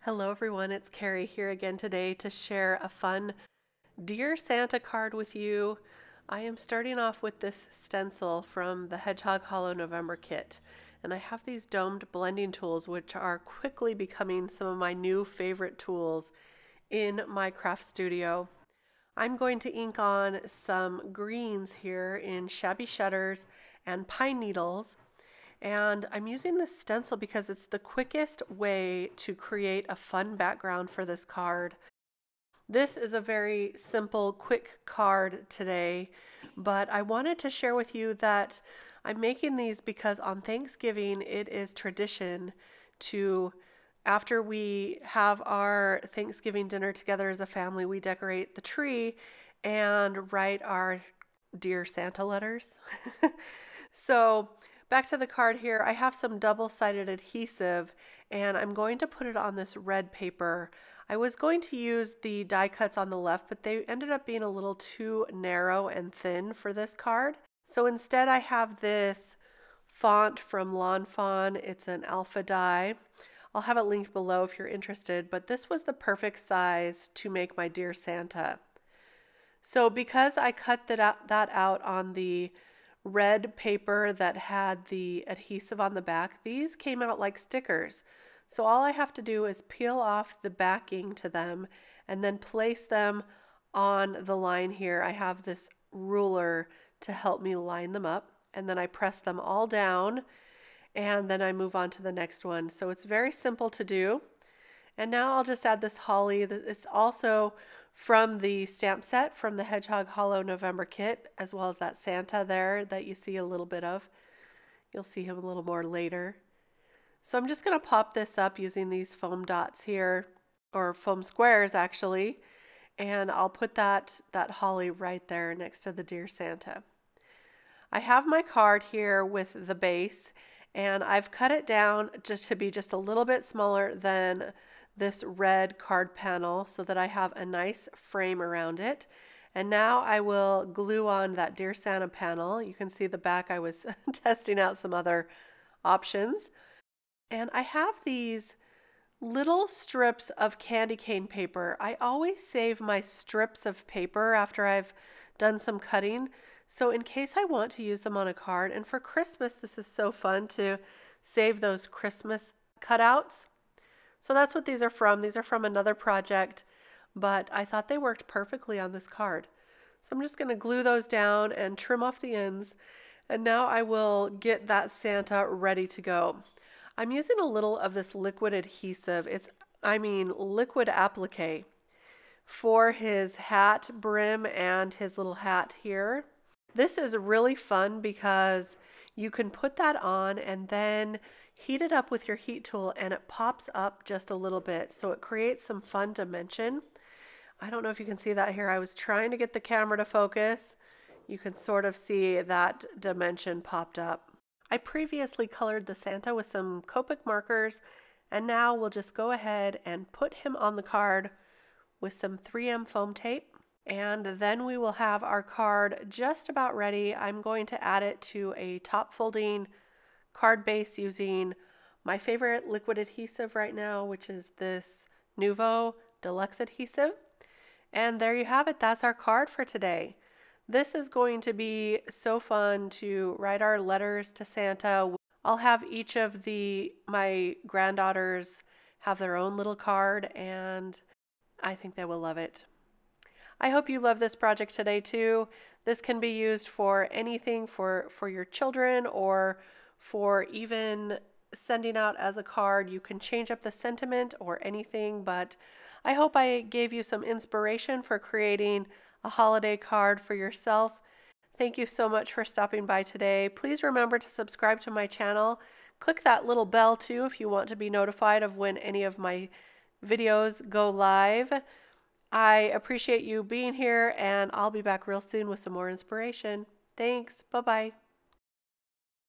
Hello everyone, it's Kari here again today to share a fun Dear Santa card with you. I am starting off with this stencil from the Hedgehog Hollow November Kit, and I have these domed blending tools which are quickly becoming some of my new favorite tools in my craft studio. I'm going to ink on some greens here in Shabby shutters and pine needles. And I'm using this stencil because it's the quickest way to create a fun background for this card. This is a very simple, quick card today, but I wanted to share with you that I'm making these because on Thanksgiving it is tradition to, after we have our Thanksgiving dinner together as a family, we decorate the tree and write our Dear Santa letters. So back to the card here, I have some double-sided adhesive and I'm going to put it on this red paper. I was going to use the die cuts on the left, but they ended up being a little too narrow and thin for this card. So instead I have this font from Lawn Fawn. It's an alpha die. I'll have it linked below if you're interested, but this was the perfect size to make my Dear Santa. So because I cut that out on the red paper that had the adhesive on the back, these came out like stickers. So all I have to do is peel off the backing to them and then place them on the line here. I have this ruler to help me line them up, and then I press them all down and then I move on to the next one. So it's very simple to do. And now I'll just add this holly. It's also from the stamp set from the Hedgehog Hollow November Kit, as well as that Santa there that you see a little bit of. You'll see him a little more later. So I'm just going to pop this up using these foam dots here, or foam squares actually, and I'll put that holly right there next to the Dear Santa. I have my card here with the base, and I've cut it down just to be just a little bit smaller than this red card panel so that I have a nice frame around it. And now I will glue on that Dear Santa panel. You can see the back. I was testing out some other options. And I have these little strips of candy cane paper. I always save my strips of paper after I've done some cutting, so in case I want to use them on a card. And for Christmas, this is so fun to save those Christmas cutouts. So that's what these are from. These are from another project, but I thought they worked perfectly on this card. So I'm just going to glue those down and trim off the ends. And now I will get that Santa ready to go. I'm using a little of this liquid adhesive. Liquid applique for his hat brim and his little hat here. This is really fun because you can put that on and then heat it up with your heat tool and it pops up just a little bit. So it creates some fun dimension. I don't know if you can see that here. I was trying to get the camera to focus. You can sort of see that dimension popped up. I previously colored the Santa with some Copic markers, and now we'll just go ahead and put him on the card with some 3M foam tape. And then we will have our card just about ready. I'm going to add it to a top folding card base using my favorite liquid adhesive right now, which is this Nuvo Deluxe adhesive. And there you have it. That's our card for today. This is going to be so fun to write our letters to Santa. I'll have each of my granddaughters have their own little card, and I think they will love it. I hope you love this project today too. This can be used for anything, for your children, or for even sending out as a card. You can change up the sentiment or anything, but I hope I gave you some inspiration for creating a holiday card for yourself. Thank you so much for stopping by today. Please remember to subscribe to my channel. Click that little bell too if you want to be notified of when any of my videos go live. I appreciate you being here, and I'll be back real soon with some more inspiration. Thanks. Bye-bye.